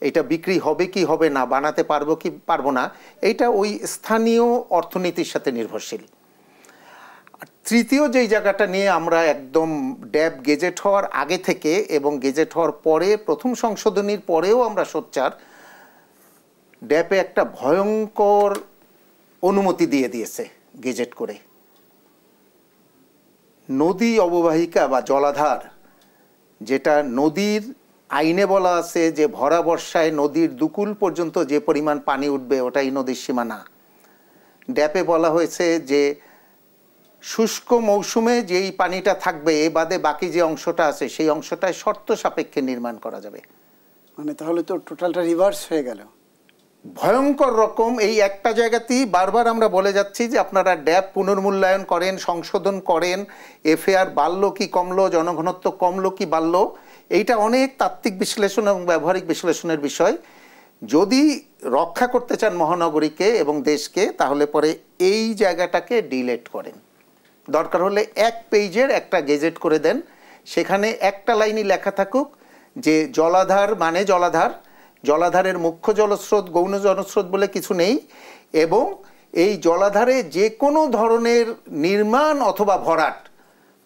এটা বিক্রি হবে কি হবে না, বানাতে পারবো কি পারবো না, এইটা ওই স্থানীয় অর্থনীতির সাথে নির্ভরশীল। তৃতীয় যেই জায়গাটা নিয়ে আমরা একদম ড্যাব গেজেট হওয়ার আগে থেকে এবং গেজেট হওয়ার পরে প্রথম সংশোধনীর পরেও আমরা সোচ্চার, ড্যাপে একটা ভয়ঙ্কর অনুমতি দিয়ে দিয়েছে গেজেট করে। নদী অববাহিকা বা জলাধার, যেটা নদীর আইনে বলা আছে যে ভরা বর্ষায় নদীর দুকুল পর্যন্ত যে পরিমাণ পানি উঠবে ওটাই নদীর সীমানা, ড্যাপে বলা হয়েছে যে শুষ্ক মৌসুমে যেই পানিটা থাকবে এ বাদে বাকি যে অংশটা আছে সেই অংশটায় শর্ত সাপেক্ষে নির্মাণ করা যাবে।
মানে তাহলে তো টোটালটা রিভার্স হয়ে গেল,
ভয়ঙ্কর রকম। এই একটা জায়গাতেই বারবার আমরা বলে যাচ্ছি যে আপনারা ড্যাব পুনর্মূল্যায়ন করেন, সংশোধন করেন, এফএআর বাড়লো কি কমলো, জনঘনত্ব কমলো কি বাড়লো, এইটা অনেক তাত্ত্বিক বিশ্লেষণ এবং ব্যবহারিক বিশ্লেষণের বিষয়। যদি রক্ষা করতে চান মহানগরীকে এবং দেশকে, তাহলে পরে এই জায়গাটাকে ডিলেট করেন, দরকার হলে 1 পেজের একটা গেজেট করে দেন, সেখানে একটা লাইনই লেখা থাকুক যে জলাধার মানে জলাধার, জলাধারের মুখ্য জলস্রোত গৌণ জলস্রোত বলে কিছু নেই, এবং এই জলাধারে যে কোনো ধরনের নির্মাণ অথবা ভরাট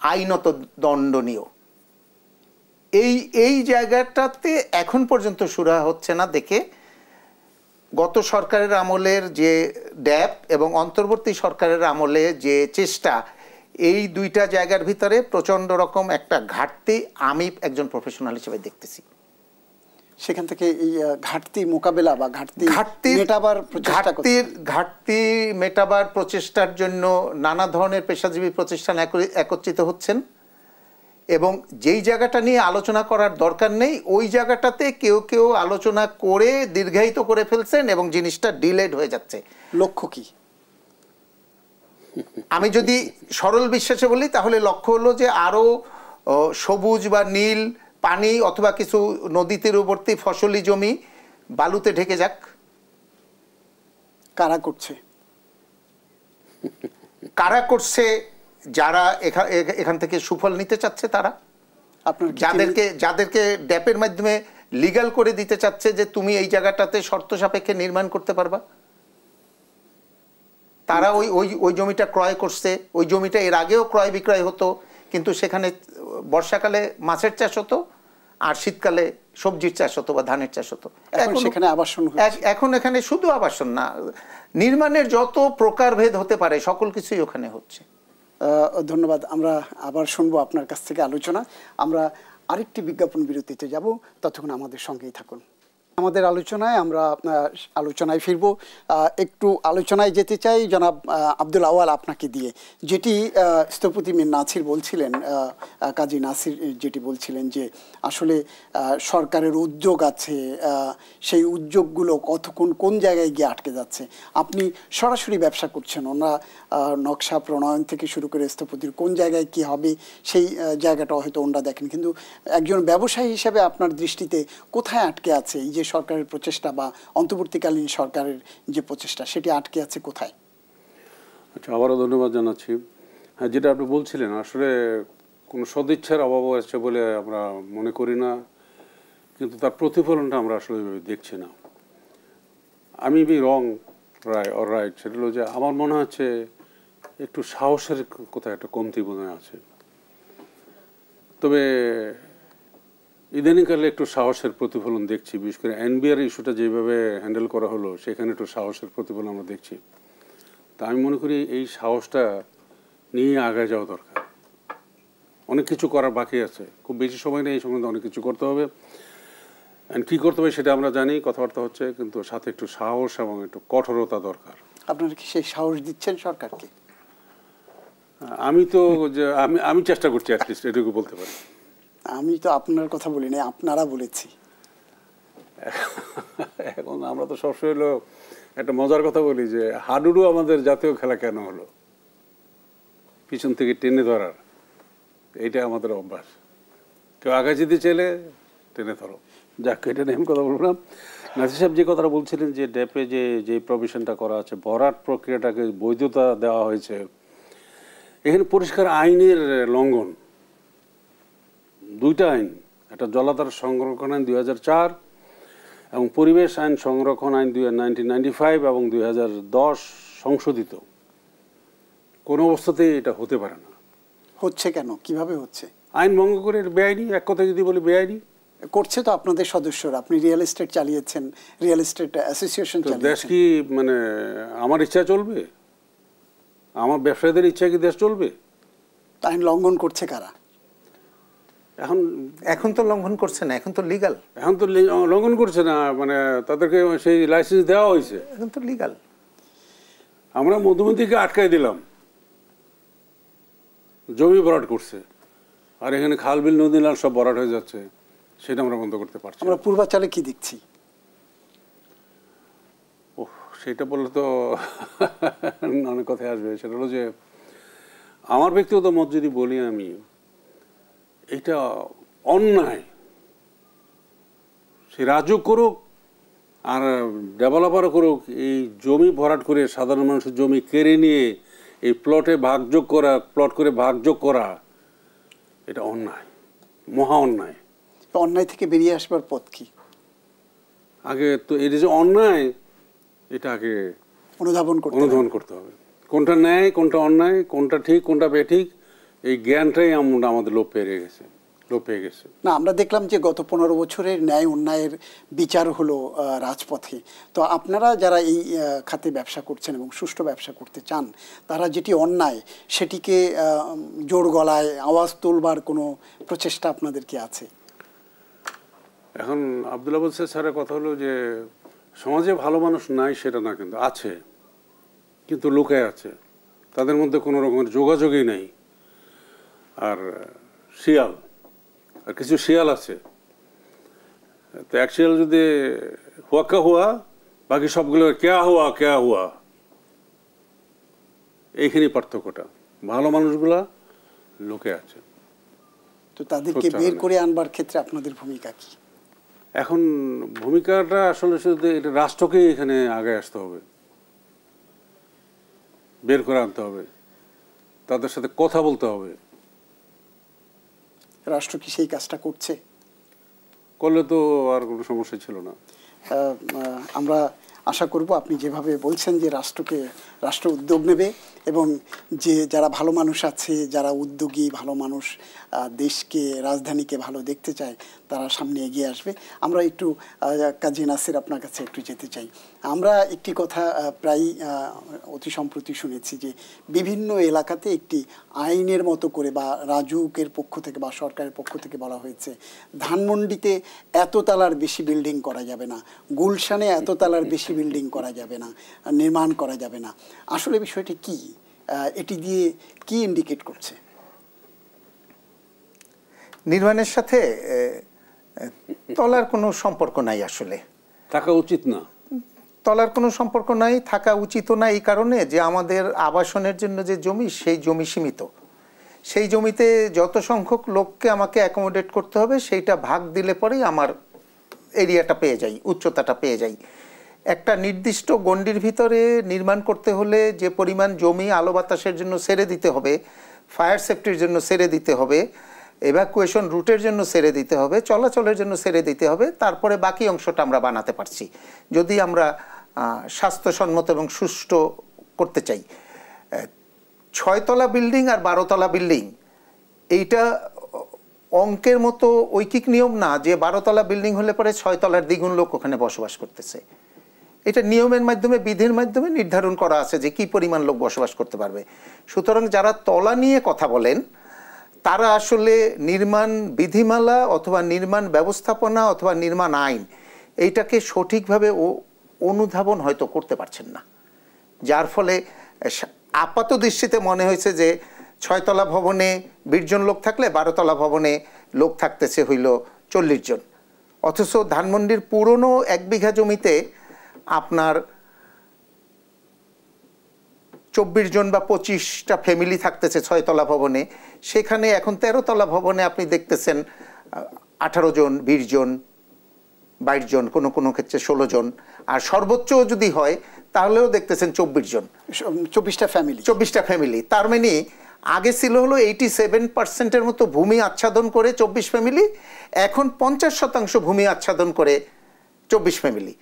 আইনত দণ্ডনীয়। এই জায়গাটাতে এখন পর্যন্ত সুরাহা হচ্ছে না দেখে গত সরকারের আমলের যে ড্যাপ এবং অন্তর্বর্তী সরকারের আমলে যে চেষ্টা, এই দুইটা জায়গার ভিতরে প্রচণ্ড রকম একটা ঘাটতি আমি একজন প্রফেশনাল হিসেবে দেখতেছি।
সেখান থেকে এই ঘাটতি মোকাবেলা বা
ঘাটতি মেটাবার প্রচেষ্টার জন্য নানা ধরনের পেশাজীবী প্রতিষ্ঠান একত্রিত হচ্ছেন, এবং যেই জায়গাটা নিয়ে আলোচনা করার দরকার নেই ওই জায়গাটাতে কেউ কেউ আলোচনা করে দীর্ঘায়িত করে ফেলছেন এবং জিনিসটা ডিলেড হয়ে যাচ্ছে।
লক্ষ্য কি?
আমি যদি সরল বিশ্বাসে বলি তাহলে লক্ষ্য হলো যে আরো সবুজ বা নীল পানি অথবা কিছু নদী তীরবর্তী ফসলি জমি বালুতে ঢেকে যাক।
কারা করছে?
কারা করছে? যারা এখান থেকে সুফল নিতে চাচ্ছে, তারা যাদেরকে ড্যাপের মাধ্যমে লিগ্যাল করে দিতে চাচ্ছে যে তুমি এই জায়গাটাতে শর্ত সাপেক্ষে নির্মাণ করতে পারবা, তারা ওই জমিটা ক্রয় করছে। ওই জমিটা এর আগেও ক্রয় বিক্রয় হতো, কিন্তু সেখানে বর্ষাকালে মাছের চাষ হতো আর শীতকালে সবজির চাষ হতো বা ধানের চাষ হতো। এখন এখানে শুধু আবাসন না, নির্মাণের যত প্রকারভেদ হতে পারে সকল কিছুই ওখানে হচ্ছে।
ধন্যবাদ। আমরা আবার শুনবো আপনার কাছ থেকে আলোচনা। আমরা আরেকটি বিজ্ঞাপন বিরতিতে যাব, ততক্ষণ আমাদের সঙ্গেই থাকুন। আমাদের আমরা আলোচনায় ফিরবো। একটু আলোচনায় যেতে চাই জনাব আব্দুল আওয়াল আপনাকে দিয়ে, যেটি স্থপতি মীর নাছির বলছিলেন, কাজী নাসির যেটি বলছিলেন যে আসলে সরকারের উদ্যোগ আছে, সেই উদ্যোগগুলো কতক্ষণ কোন জায়গায় গিয়ে আটকে যাচ্ছে। আপনি সরাসরি ব্যবসা করছেন, ওনারা নকশা প্রণয়ন থেকে শুরু করে স্থপতির কোন জায়গায় কি হবে সেই জায়গাটা হয়তো ওনারা দেখেন, কিন্তু একজন ব্যবসায়ী হিসেবে আপনার দৃষ্টিতে কোথায় আটকে আছে এই যে সরকারের প্রচেষ্টা বা অন্তর্বর্তীকালীন সরকারের যে প্রচেষ্টা, সেটি আটকে আছে কোথায়?
আচ্ছা, আবারও ধন্যবাদ জানাচ্ছি। হ্যাঁ, যেটা আপনি বলছিলেন, আসলে কোনো সদিচ্ছার অভাব আছে বলে আমরা মনে করি না, কিন্তু তার প্রতিফলনটা আমরা আসলে দেখছি না। আমি রাইট, সেটা হলো যে আমার মনে হচ্ছে একটু সাহসের কোথায় একটা কমতি মনে আছে। তবে ইদানিংকালে একটু সাহসের প্রতিফলন দেখছি, বিশেষ করে এনবিআর ইস্যুটা যেভাবে হ্যান্ডেল করা হলো সেখানে একটু সাহসের প্রতিফলন আমরা দেখছি। তা আমি মনে করি এই সাহসটা নিয়ে আগে যাওয়া দরকার। অনেক কিছু করার বাকি আছে, খুব বেশি সময় নেই, এই সম্বন্ধে অনেক কিছু করতে হবে। অ্যান্ড কী করতে হবে সেটা আমরা জানি, কথাবার্তা হচ্ছে, কিন্তু সাথে একটু সাহস এবং একটু কঠোরতা দরকার।
আপনারা কি সেই সাহস দিচ্ছেন সরকারকে?
আমি তো আমি চেষ্টা করছি, অ্যাটলিস্ট এটুকু বলতে পারি।
আমি তো আপনার কথা বলি না, আপনারা বলেছি।
এখন আমরা তো সবসময় হলো একটা মজার কথা বলি যে হাডুডু আমাদের জাতীয় খেলা কেন হলো, পিছন থেকে টেনে ধরার, এইটা আমাদের অভ্যাস। কেউ আগে যেতে চাইলে টেনে ধরো। যাক, এটা নিয়ে আমি কথা বলবো না। নাসির সাহেব যে কথাটা বলছিলেন যে ড্যাপে যে প্রভিশনটা করা আছে, ভরাট প্রক্রিয়াটাকে বৈধতা দেওয়া হয়েছে, এখানে পরিষ্কার আইনের লঙ্ঘন। দুইটা আইন, একটা জলাধার সংরক্ষণ আইন 2004 এবং পরিবেশ আইন সংরক্ষণ আইন 1995 এবং 2010 সংশোধিত। কোনো অবস্থাতেই এটা হতে পারে না।
হচ্ছে কেন? কিভাবে হচ্ছে?
আইন ভঙ্গ করে, বেআইনি, এক কথা যদি বলি বেআইনি
করছে। তো আপনাদের সদস্যরা, আপনি রিয়েল এস্টেট চালিয়েছেন, রিয়েল এস্টেট অ্যাসোসিয়েশন চালিয়েছেন।
দেশ কি মানে আমার ইচ্ছা চলবে? আমার ব্যবসায়ীদের ইচ্ছা কি দেশ চলবে?
আইন লঙ্ঘন করছে কারা?
এখন তো লঙ্ঘন করছে না, এখন তো লিগ্যাল।
এখন তো লঙ্ঘন করছে না, মানে তাদেরকে সেই লাইসেন্স দেওয়া হয়েছে,
এখন তো লিগ্যাল।
আমরা মধুমতিকে আটকাই দিলাম, জমি ভরাট করছে, আর এখানে খাল বিল নদী নাল সব ভরাট হয়ে যাচ্ছে, সেটা আমরা বন্ধ করতে পারছি।
আমরা পূর্বাচলে কি দেখছি?
ও, সেটা বললে তো অনেক কথাই আসবে। সেটা হলো যে আমার ব্যক্তিগত মত যদি বলি, আমি এটা অন্যায়। সে রাজুক করুক আর ডেভেলপারও করুক, এই জমি ভরাট করে সাধারণ মানুষের জমি কেড়ে নিয়ে এই প্লটে ভাগযোগ করা, প্লট করে ভাগযোগ করা, এটা অন্যায়। মহা অন্যায়।
তো অন্যায় থেকে বেরিয়ে আসবার পথ কি?
আগে তো এই যে অন্যায়, এটা আগে
অনুধাবন
করতে হবে। কোনটা ন্যায়, কোনটা অন্যায়, কোনটা ঠিক, কোনটা বেঠিক, এই জ্ঞানটাই আমাদের লোপ পেয়ে গেছে।
না, আমরা দেখলাম যে গত 15 বছরের ন্যায় অন্যায়ের বিচার হলো রাজপথে। তো আপনারা যারা এই খাতে ব্যবসা করছেন এবং সুষ্ঠু ব্যবসা করতে চান, তারা যেটি অন্যায় সেটিকে জোর গলায় আওয়াজ তুলবার কোনো প্রচেষ্টা আপনাদের কি আছে?
এখন আব্দুল আবাদ স্যারের কথা হলো যে সমাজে ভালো মানুষ নাই সেটা না, কিন্তু আছে, কিন্তু লুকায় আছে, তাদের মধ্যে কোনো রকমের যোগাযোগই নেই। আর কিছু শিয়াল আছে, তো এক শিয়াল যদি হুয়াক্কা হুয়া, বাকি সবগুলো কেয়া হুয়া, এইখানেই পার্থক্যটা। ভালো মানুষগুলা লোকে আছে।
তো তাদেরকে বের করে আনবার ক্ষেত্রে আপনাদের ভূমিকা কি?
এখন ভূমিকাটা আসলে শুধু এটা রাষ্ট্রকেই এখানে আগে আসতে হবে, বের করে আনতে হবে, তাদের সাথে কথা বলতে হবে।
রাষ্ট্র কি সেই কাজটা করছে?
করলে তো আর কোনো সমস্যা ছিল না।
আমরা আশা করব আপনি যেভাবে বলছেন যে রাষ্ট্র উদ্যোগ নেবে এবং যে যারা ভালো মানুষ আছে, যারা উদ্যোগী ভালো মানুষ, দেশকে রাজধানীকে ভালো দেখতে চায়, তারা সামনে এগিয়ে আসবে। আমরা একটু কাজী নাসির আপনার কাছে একটু যেতে চাই। আমরা একটি কথা প্রায় অতি সম্প্রতি শুনেছি যে বিভিন্ন এলাকাতে একটি আইনের মতো করে বা রাজুকের পক্ষ থেকে বা সরকারের পক্ষ থেকে বলা হয়েছে ধানমন্ডিতে এত তালার বেশি বিল্ডিং করা যাবে না, গুলশানে এত তালার বেশি বিল্ডিং করা যাবে না, নির্মাণ করা যাবে না। আসলে বিষয়টি কি? এটি দিয়ে কি ইন্ডিকেট করছে?
নির্মাণের সাথে তলার কোনো সম্পর্ক নাই, আসলে
থাকা উচিত না।
তলার কোনো সম্পর্ক নাই, থাকা উচিত না, এই কারণে যে আমাদের আবাসনের জন্য যে জমি, সেই জমি সীমিত। সেই জমিতে যত সংখ্যক লোককে আমাকে অ্যাকোমোডেট করতে হবে, সেইটা ভাগ দিলে পরেই আমার এরিয়াটা পেয়ে যাই, উচ্চতাটা পেয়ে যাই। একটা নির্দিষ্ট গণ্ডির ভিতরে নির্মাণ করতে হলে যে পরিমাণ জমি আলো বাতাসের জন্য ছেড়ে দিতে হবে, ফায়ার সেফটির জন্য ছেড়ে দিতে হবে, এভাকুয়েশন রুটের জন্য ছেড়ে দিতে হবে, চলাচলের জন্য ছেড়ে দিতে হবে, তারপরে বাকি অংশটা আমরা বানাতে পারছি যদি আমরা স্বাস্থ্যসম্মত এবং সুষ্ঠু করতে চাই। 6 তলা বিল্ডিং আর 12 তলা বিল্ডিং, এইটা অঙ্কের মতো ঐকিক নিয়ম না যে 12 তলা বিল্ডিং হলে পরে 6 তলার দ্বিগুণ লোক ওখানে বসবাস করতেছে। এটা নিয়মের মাধ্যমে, বিধির মাধ্যমে নির্ধারণ করা আছে যে কি পরিমাণ লোক বসবাস করতে পারবে। সুতরাং যারা তলা নিয়ে কথা বলেন তারা আসলে নির্মাণ বিধিমালা অথবা নির্মাণ ব্যবস্থাপনা অথবা নির্মাণ আইন এইটাকে সঠিকভাবে অনুধাবন হয়তো করতে পারছেন না, যার ফলে আপাত দৃষ্টিতে মনে হয়েছে যে 6 তলা ভবনে 20 জন লোক থাকলে 12 তলা ভবনে লোক থাকতেছে হইল 40 জন, অথচ ধানমন্ডির পুরনো 1 বিঘা জমিতে আপনার 24 জন বা 25টা ফ্যামিলি থাকতেছে 6 তলা ভবনে। সেখানে এখন 13 তলা ভবনে আপনি দেখতেছেন 18 জন, 20 জন, 22 জন, কোনো কোনো ক্ষেত্রে 16 জন, আর সর্বোচ্চ যদি হয় তাহলেও দেখতেছেন 24 জন, 24টা ফ্যামিলি। তার মানে আগে ছিল হলো 87% মতো ভূমি আচ্ছাদন করে 24 ফ্যামিলি, এখন 50% ভূমি আচ্ছাদন করে 24 ফ্যামিলি।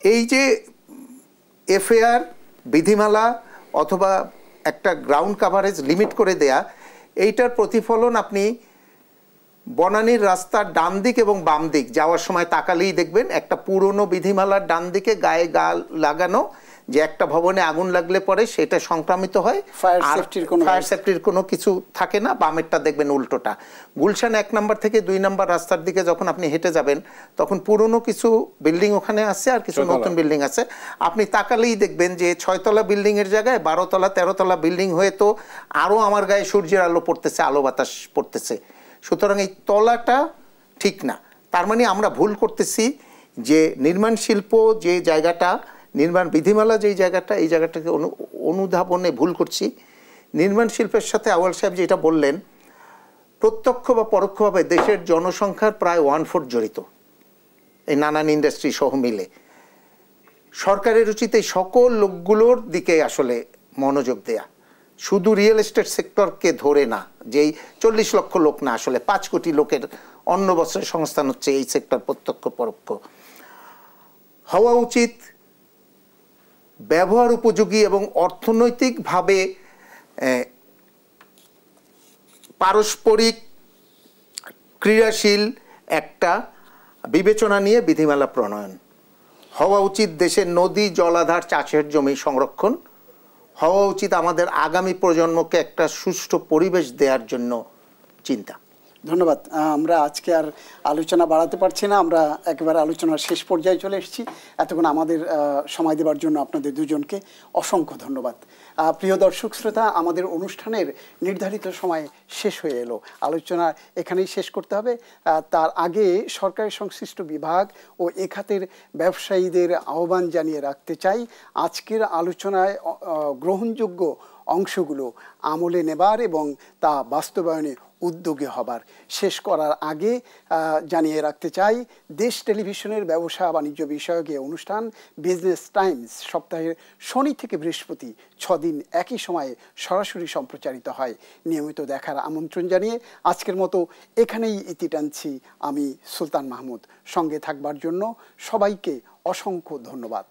এই যে এফএআর বিধিমালা অথবা একটা গ্রাউন্ড কাভারেজ লিমিট করে দেয়া, এইটার প্রতিফলন আপনি বনানীর রাস্তার ডান দিক এবং বাম দিক যাওয়ার সময় তাকালেই দেখবেন একটা পুরনো বিধিমালার ডান দিকে গায়ে গা লাগানো যে একটা ভবনে আগুন লাগলে পরে সেটা সংক্রামিত হয়, ফায়ার সেফটির কোনো কিছু থাকে না। বামেরটা দেখবেন উল্টোটা। গুলশান 1 নম্বর থেকে 2 নম্বর রাস্তার দিকে যখন আপনি হেঁটে যাবেন তখন পুরনো কিছু বিল্ডিং ওখানে আছে আর কিছু নতুন বিল্ডিং আছে। আপনি তাকালেই দেখবেন যে 6 তলা বিল্ডিং এর জায়গায় 12 তলা 13 তলা বিল্ডিং হয়ে তো আরও আমার গায়ে সূর্যের আলো পড়তেছে, আলো বাতাস পড়তেছে। সুতরাং এই তলাটা ঠিক না। তার মানে আমরা ভুল করতেছি যে নির্মাণ শিল্প যে জায়গাটা, নির্মাণ বিধিমালা যেই জায়গাটা, এই জায়গাটাকে অনুধাবনে ভুল করছি। নির্মাণ শিল্পের সাথে আউয়াল সাহেব যেটা বললেন, প্রত্যক্ষ বা পরোক্ষভাবে দেশের জনসংখ্যার প্রায় 1/4 জড়িত এই নানান ইন্ডাস্ট্রি সহ মিলে। সরকারের উচিত এই সকল লোকগুলোর দিকে আসলে মনোযোগ দেয়া, শুধু রিয়েল এস্টেট সেক্টরকে ধরে না, যেই 40 লক্ষ লোক না, আসলে 5 কোটি লোকের অন্য বছরের সংস্থান হচ্ছে এই সেক্টর, প্রত্যক্ষ পরোক্ষ। হওয়া উচিত ব্যবহার উপযোগী এবং অর্থনৈতিকভাবে পারস্পরিক ক্রিয়াশীল একটা বিবেচনা নিয়ে বিধিমালা প্রণয়ন। হওয়া উচিত দেশের নদী, জলাধার, চাষের জমি সংরক্ষণ। হওয়া উচিত আমাদের আগামী প্রজন্মকে একটা সুষ্ঠু পরিবেশ দেওয়ার জন্য চিন্তা।
ধন্যবাদ। আমরা আজকে আর আলোচনা বাড়াতে পারছি না, আমরা একেবারে আলোচনার শেষ পর্যায়ে চলে এসেছি। এতক্ষণ আমাদের সময় দেওয়ার জন্য আপনাদের দুজনকে অসংখ্য ধন্যবাদ। প্রিয় দর্শক শ্রোতা, আমাদের অনুষ্ঠানের নির্ধারিত সময় শেষ হয়ে এলো, আলোচনা এখানেই শেষ করতে হবে। তার আগে সরকারি সংশ্লিষ্ট বিভাগ ও এ খাতের ব্যবসায়ীদের আহ্বান জানিয়ে রাখতে চাই, আজকের আলোচনায় গ্রহণযোগ্য অংশগুলো আমলে নেবার এবং তা বাস্তবায়নে উদ্যোগী হবার। শেষ করার আগে জানিয়ে রাখতে চাই, দেশ টেলিভিশনের ব্যবসা বাণিজ্য বিষয়ক এই অনুষ্ঠান বিজনেস টাইমস সপ্তাহের শনি থেকে বৃহস্পতি 6 দিন একই সময়ে সরাসরি সম্প্রচারিত হয়। নিয়মিত দেখার আমন্ত্রণ জানিয়ে আজকের মতো এখানেই ইতি টানছি আমি সুলতান মাহমুদ। সঙ্গে থাকবার জন্য সবাইকে অসংখ্য ধন্যবাদ।